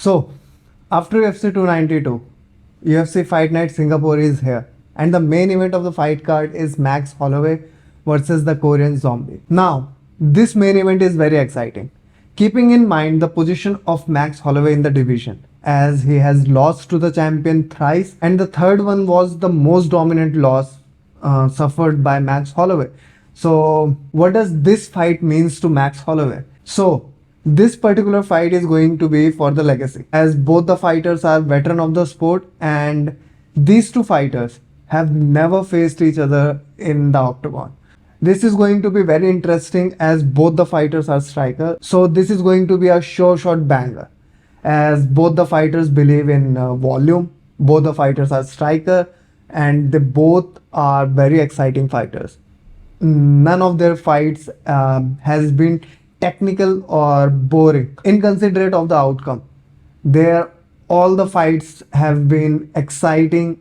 So, after UFC 292, UFC Fight Night Singapore is here, and the main event of the fight card is Max Holloway versus the Korean Zombie. Now, this main event is very exciting, keeping in mind the position of Max Holloway in the division, as he has lost to the champion thrice, and the third one was the most dominant loss suffered by Max Holloway. So, what does this fight means to Max Holloway? So, this particular fight is going to be for the legacy, as both the fighters are veteran of the sport, and these two fighters have never faced each other in the octagon. This is going to be very interesting as both the fighters are strikers. So this is going to be a sure shot banger, as both the fighters believe in volume, both the fighters are striker, and they both are very exciting fighters. None of their fights has been technical or boring inconsiderate of the outcome. There, all the fights have been exciting,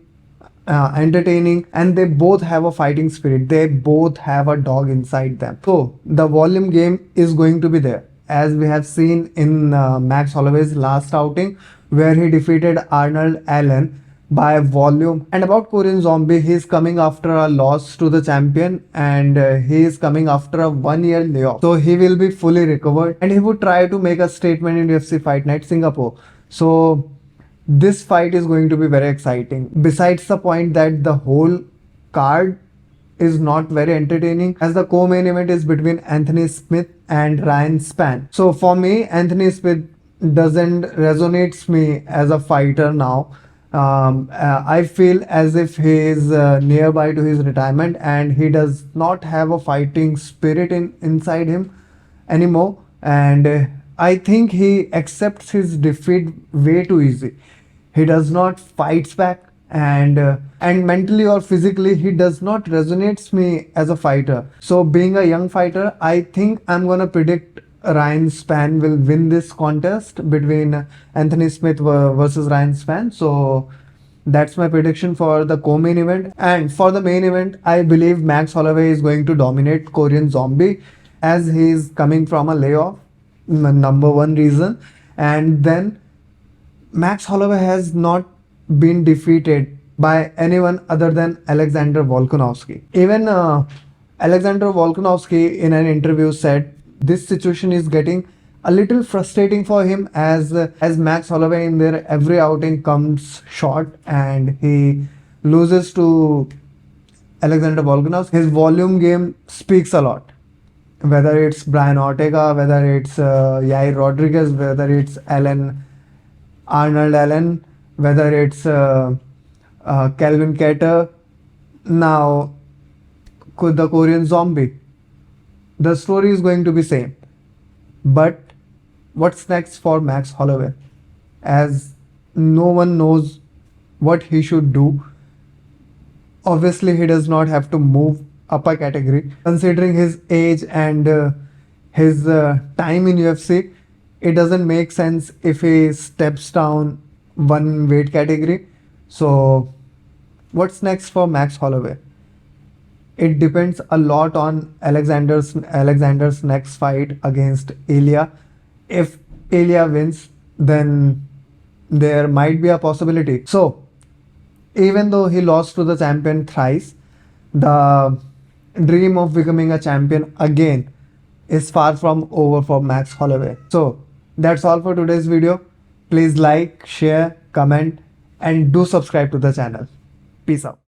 entertaining, and they both have a fighting spirit. They both have a dog inside them. So the volume game is going to be there, as we have seen in Max Holloway's last outing, where he defeated Arnold Allen by volume. And about Korean Zombie, he is coming after a loss to the champion, and he is coming after a 1-year layoff. So he will be fully recovered, and he would try to make a statement in UFC Fight Night Singapore. So this fight is going to be very exciting. Besides the point that the whole card is not very entertaining, as the co-main event is between Anthony Smith and Ryan Spann. So for me, Anthony Smith doesn't resonate me as a fighter now. I feel as if he is nearby to his retirement, and he does not have a fighting spirit inside him anymore, and I think he accepts his defeat way too easy. He does not fights back, and mentally or physically he does not resonates me as a fighter. So being a young fighter, I think I'm gonna predict Ryan Spann will win this contest between Anthony Smith versus Ryan Spann. So that's my prediction for the co-main event. And for the main event, I believe Max Holloway is going to dominate Korean Zombie, as he is coming from a layoff, number one reason. And then Max Holloway has not been defeated by anyone other than Alexander Volkanovski. Even Alexander Volkanovski in an interview said this situation is getting a little frustrating for him, as Max Holloway in their every outing comes short and he loses to Alexander Volkanovski. His volume game speaks a lot. Whether it's Brian Ortega, whether it's Yair Rodriguez, whether it's Arnold Allen, whether it's Calvin Kattar, now the Korean Zombie. The story is going to be same. But what's next for Max Holloway? As no one knows what he should do. Obviously, he does not have to move up a category. Considering his age and his time in UFC, it doesn't make sense if he steps down one weight category. So what's next for Max Holloway? It depends a lot on Alexander's next fight against Ilya. If Ilya wins, then there might be a possibility. So even though he lost to the champion thrice, the dream of becoming a champion again is far from over for Max Holloway. So that's all for today's video. Please like, share, comment, and do subscribe to the channel. Peace out.